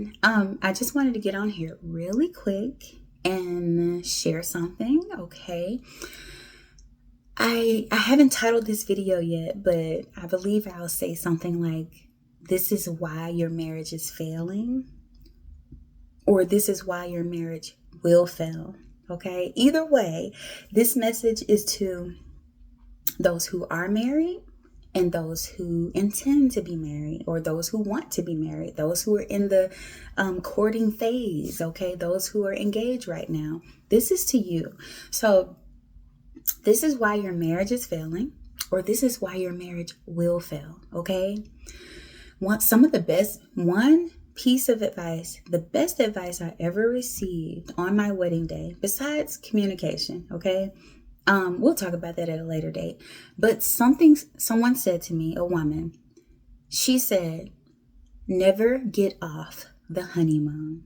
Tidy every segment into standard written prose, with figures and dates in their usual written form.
everyone. I just wanted to get on here really quick and share something, okay? I haven't titled this video yet, but I believe I'll say something like, this is why your marriage is failing, or this is why your marriage will fail, okay? Either way, this message is to those who are married and those who intend to be married, or those who want to be married, those who are in the courting phase, okay? Those who are engaged right now. This is to you. So this is why your marriage is failing, or this is why your marriage will fail, okay? One piece of advice, the best advice I ever received on my wedding day, besides communication, okay? We'll talk about that at a later date. But someone said to me, a woman, she said, never get off the honeymoon.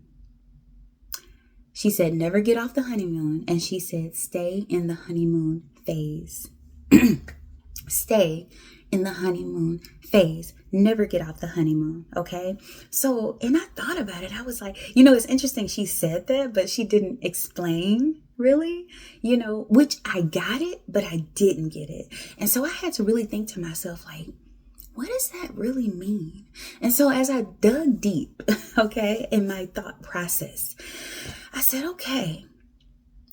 She said, never get off the honeymoon. And she said, stay in the honeymoon phase. Stay in the honeymoon phase. Never get off the honeymoon. Okay. So, and I thought about it. I was like, it's interesting. She said that, but she didn't explain really, which I got it, but I didn't get it. And so I had to really think to myself, like, what does that really mean? And so as I dug deep, okay, in my thought process, I said, okay,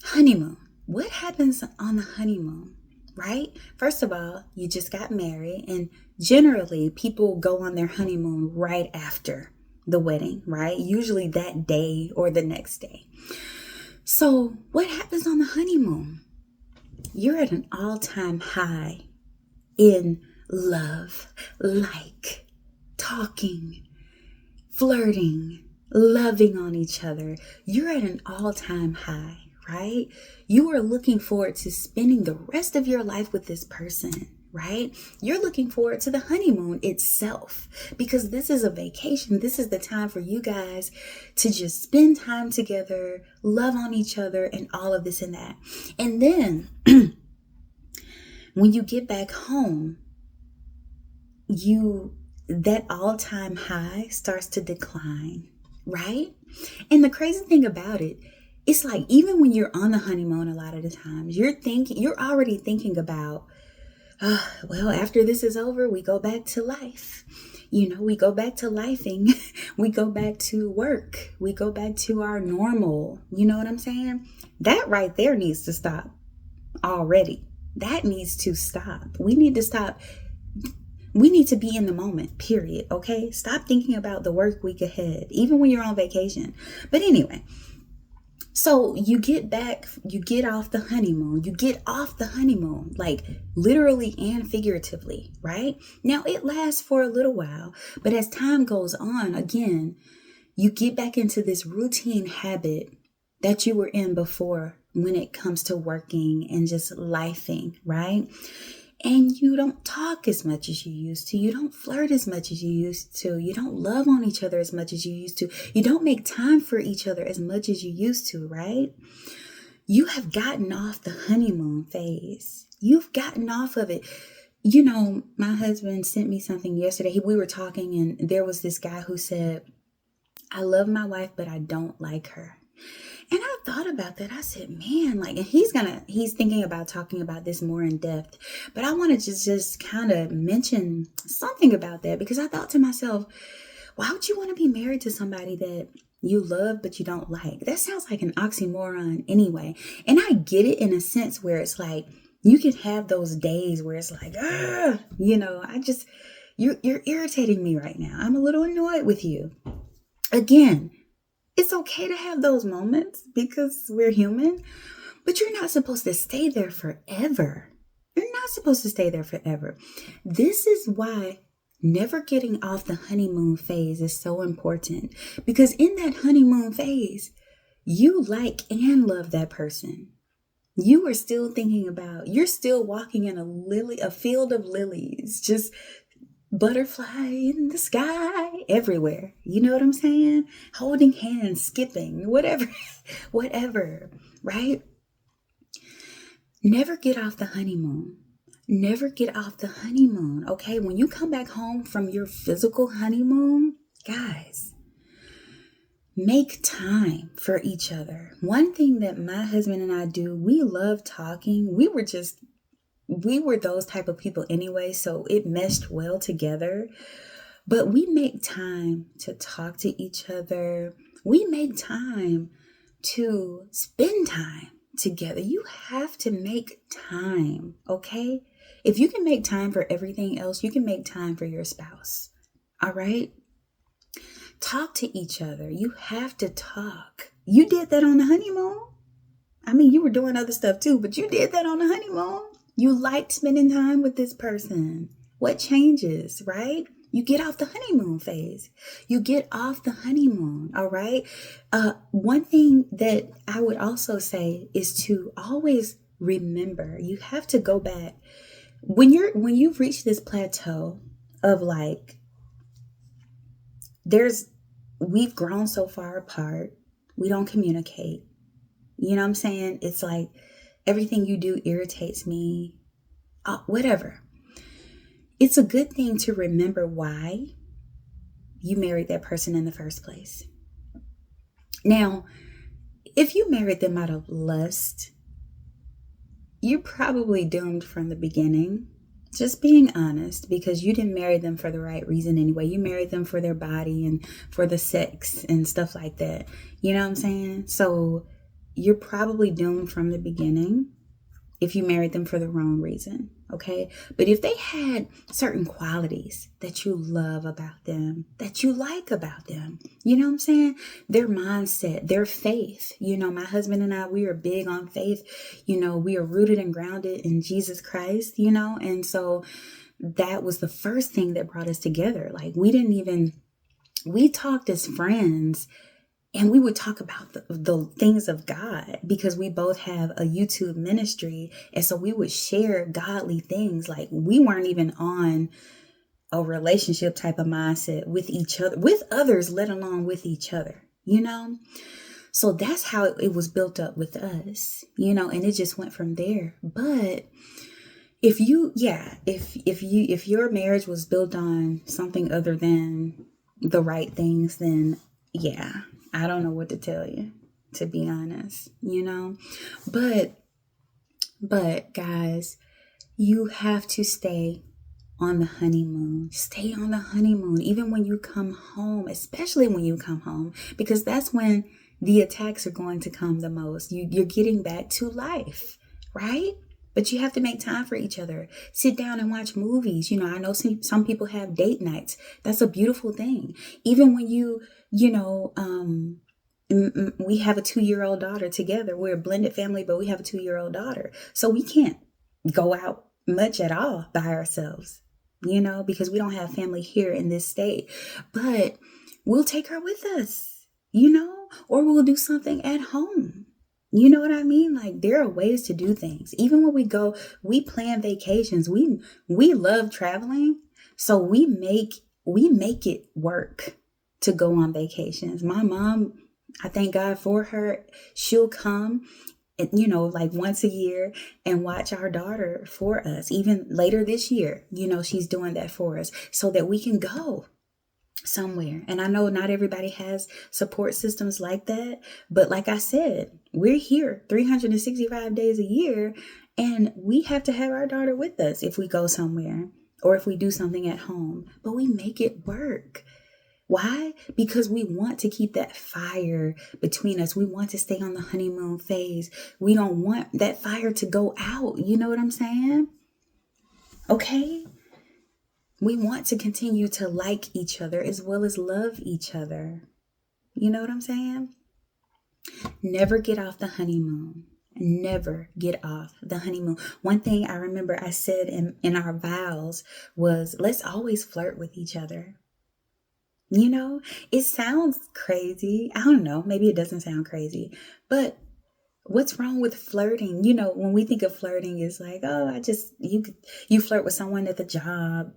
honeymoon. What happens on the honeymoon, right? First of all, you just got married, and generally people go on their honeymoon right after the wedding, right? Usually that day or the next day. So what happens on the honeymoon? You're at an all-time high in love, like talking, flirting, loving on each other. You're at an all-time high, right? You are looking forward to spending the rest of your life with this person, right? You're looking forward to the honeymoon itself, because this is a vacation. This is the time for you guys to just spend time together, love on each other, and all of this and that. And then when you get back home, that all-time high starts to decline, right? And the crazy thing about it, it's like, even when you're on the honeymoon, a lot of the times you're already thinking about, well, after this is over, we go back to life. We go back to lifing. We go back to work. We go back to our normal. You know what I'm saying? That right there needs to stop already. That needs to stop. We need to stop. We need to be in the moment, period. Okay? Stop thinking about the work week ahead, even when you're on vacation. But anyway, so you get off the honeymoon, like literally and figuratively, right? Now it lasts for a little while, but as time goes on, again, you get back into this routine habit that you were in before when it comes to working and just lifing, right? And you don't talk as much as you used to. You don't flirt as much as you used to. You don't love on each other as much as you used to. You don't make time for each other as much as you used to, right? You have gotten off the honeymoon phase. You've gotten off of it. My husband sent me something yesterday. We were talking, and there was this guy who said, I love my wife, but I don't like her. And I thought about that. I said, man, and he's thinking about talking about this more in depth, but I wanted to just kind of mention something about that, because I thought to myself, why would you want to be married to somebody that you love, but you don't like? That sounds like an oxymoron anyway. And I get it in a sense where it's like, you can have those days where it's like, you're irritating me right now. I'm a little annoyed with you. Again, it's okay to have those moments because we're human, but you're not supposed to stay there forever. You're not supposed to stay there forever. This is why never getting off the honeymoon phase is so important, because in that honeymoon phase, you like and love that person. You are still you're still walking in a field of lilies, just butterfly in the sky everywhere. You know what I'm saying? Holding hands, skipping, whatever, right? Never get off the honeymoon. Never get off the honeymoon. Okay. When you come back home from your physical honeymoon, guys, Make time for each other. One thing that my husband and I do, we love talking. We were those type of people anyway, so it meshed well together. But we make time to talk to each other. We make time to spend time together. You have to make time, okay? If you can make time for everything else, you can make time for your spouse. All right? Talk to each other. You have to talk. You did that on the honeymoon. I mean, you were doing other stuff too, but you did that on the honeymoon. You liked spending time with this person. What changes, right? You get off the honeymoon phase. You get off the honeymoon, all right? One thing that I would also say is to always remember, you have to go back. When you've reached this plateau of like, we've grown so far apart, we don't communicate. You know what I'm saying? It's like everything you do irritates me, whatever. It's a good thing to remember why you married that person in the first place. Now, if you married them out of lust, you're probably doomed from the beginning. Just being honest, because you didn't marry them for the right reason anyway. You married them for their body and for the sex and stuff like that. You know what I'm saying? So you're probably doomed from the beginning if you married them for the wrong reason, okay? But if they had certain qualities that you love about them, that you like about them, you know what I'm saying? Their mindset, their faith. You know, my husband and I, we are big on faith. You know, we are rooted and grounded in Jesus Christ, you know? And so that was the first thing that brought us together. Like we talked as friends. And we would talk about the things of God because we both have a YouTube ministry. And so we would share godly things. Like we weren't even on a relationship type of mindset with each other, with others, let alone with each other, you know? So that's how it was built up with us, you know, and it just went from there. But if your marriage was built on something other than the right things, then yeah, I don't know what to tell you, to be honest, you know, but guys, you have to stay on the honeymoon. Stay on the honeymoon, even when you come home, especially when you come home, because that's when the attacks are going to come the most. You're getting back to life, right? But you have to make time for each other. Sit down and watch movies. You know, I know some people have date nights. That's a beautiful thing. Even when we have a 2-year-old daughter together. We're a blended family, but we have a 2-year-old daughter. So we can't go out much at all by ourselves, you know, because we don't have family here in this state. But we'll take her with us, you know, or we'll do something at home. You know what I mean? Like there are ways to do things. Even when we go, we plan vacations. We love traveling. So we make it work to go on vacations. My mom, I thank God for her. She'll come, you know, like once a year and watch our daughter for us. Even later this year, you know, she's doing that for us so that we can go somewhere. And I know not everybody has support systems like that. But like I said, we're here 365 days a year and we have to have our daughter with us if we go somewhere or if we do something at home. But we make it work. Why? Because we want to keep that fire between us. We want to stay on the honeymoon phase. We don't want that fire to go out. You know what I'm saying? Okay? We want to continue to like each other as well as love each other. You know what I'm saying? Never get off the honeymoon. Never get off the honeymoon. One thing I remember I said in our vows was, let's always flirt with each other. You know, it sounds crazy. I don't know. Maybe it doesn't sound crazy. But what's wrong with flirting? You know, when we think of flirting, it's like, oh, you flirt with someone at the job.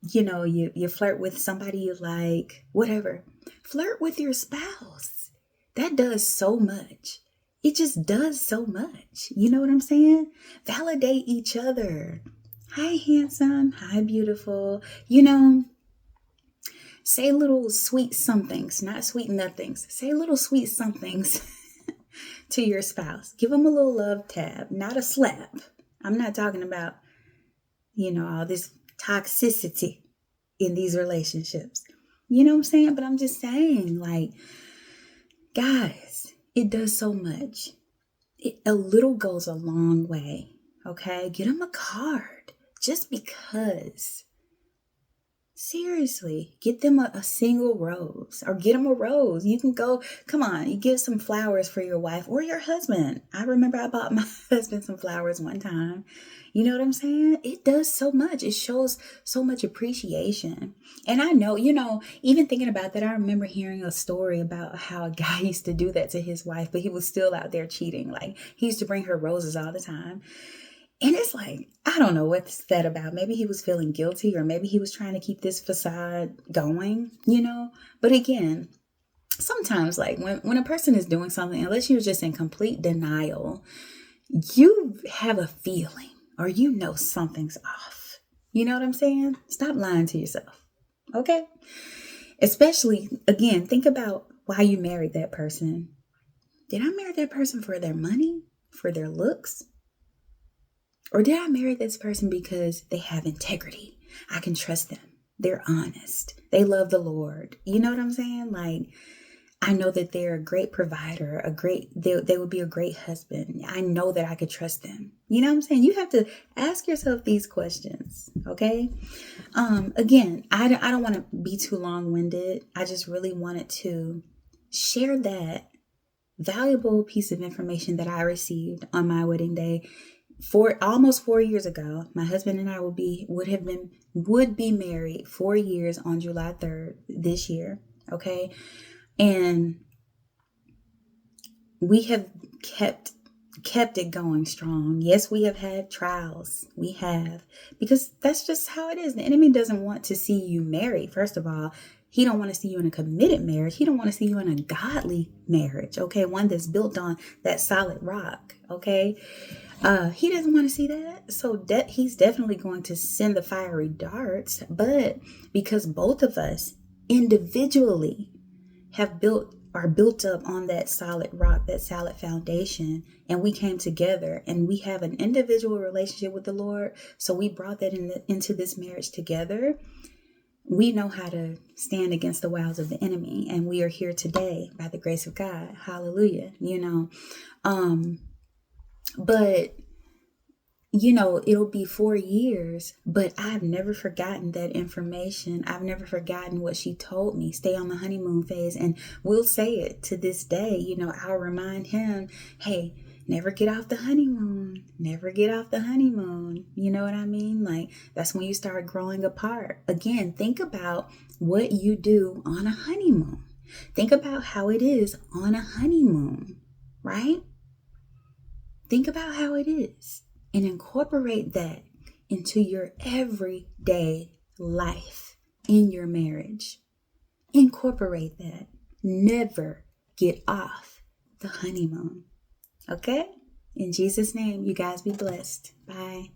You know, you flirt with somebody you like, whatever. Flirt with your spouse. That does so much. It just does so much. You know what I'm saying? Validate each other. Hi, handsome. Hi, beautiful. You know, Say little sweet somethings, not sweet nothings. Say little sweet somethings to your spouse. Give them a little love tab, not a slap. I'm not talking about, all this toxicity in these relationships. You know what I'm saying? But I'm just saying, like, guys, it does so much. A little goes a long way. Okay? Get them a card just because. Seriously, get them a single rose or get them a rose. You can go, come on, you give some flowers for your wife or your husband. I remember I bought my husband some flowers one time. You know what I'm saying? It does so much. It shows so much appreciation. And I know, even thinking about that, I remember hearing a story about how a guy used to do that to his wife, but he was still out there cheating. Like he used to bring her roses all the time. And it's like, I don't know what's that about. Maybe he was feeling guilty or maybe he was trying to keep this facade going, But again, sometimes like when a person is doing something, unless you're just in complete denial, you have a feeling or something's off. You know what I'm saying? Stop lying to yourself. Okay? Especially, again, think about why you married that person. Did I marry that person for their money? For their looks? Or did I marry this person because they have integrity? I can trust them. They're honest. They love the Lord. You know what I'm saying? Like, I know that they're a great provider, they would be a great husband. I know that I could trust them. You know what I'm saying? You have to ask yourself these questions. Okay. Again, I don't want to be too long-winded. I just really wanted to share that valuable piece of information that I received on my wedding day. Almost 4 years ago, my husband and I would be married 4 years on July 3rd this year. Okay. And we have kept it going strong. Yes, we have had trials. We have, because that's just how it is. The enemy doesn't want to see you married. First of all, he don't want to see you in a committed marriage. He don't want to see you in a godly marriage. Okay. One that's built on that solid rock. Okay. He doesn't want to see that. So he's definitely going to send the fiery darts. But because both of us individually are built up on that solid rock, that solid foundation, and we came together and we have an individual relationship with the Lord. So we brought that into this marriage together. We know how to stand against the wiles of the enemy, and we are here today by the grace of God. Hallelujah. But, it'll be 4 years, but I've never forgotten that information. I've never forgotten what she told me. Stay on the honeymoon phase. And we'll say it to this day. I'll remind him, hey, never get off the honeymoon. Never get off the honeymoon. You know what I mean? Like, that's when you start growing apart. Again, think about what you do on a honeymoon. Think about how it is on a honeymoon, right? Think about how it is and incorporate that into your everyday life in your marriage. Incorporate that. Never get off the honeymoon. Okay? In Jesus' name, you guys be blessed. Bye.